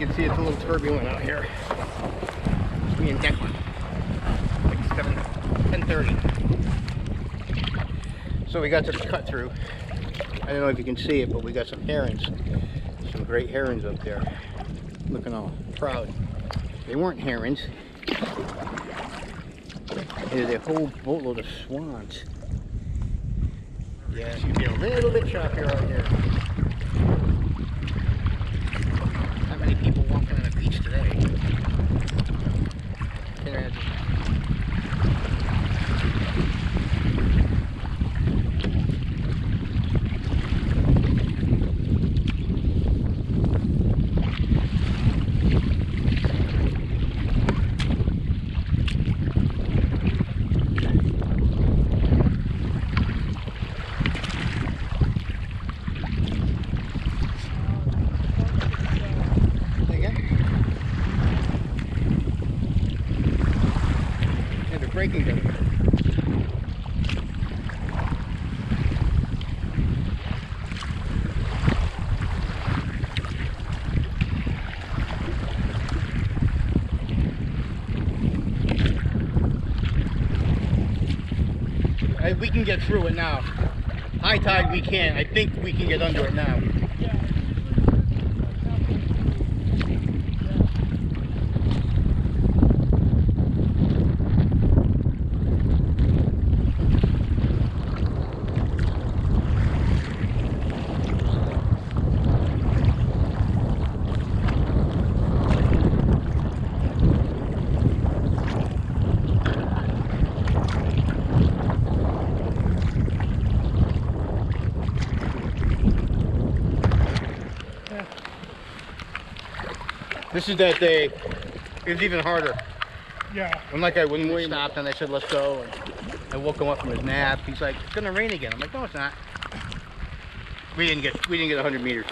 can see it's a little turbulent out here. It's me and Declan. Like 10:30. So we got to the cut through. I don't know if you can see it, but we got some herons. Some great herons up there. Looking all proud. They weren't herons. There's a whole boatload of swans. Yeah, it's gonna be a little bit choppier out here. Not many people walking on the beach today. Breaking them. We can get through it now. High tide we can. I think we can get under it now. This is that day. It was even harder. Yeah. When we stopped and I said, let's go. And I woke him up from his nap. He's like, it's gonna rain again. I'm like, no, it's not. We didn't get 100 meters.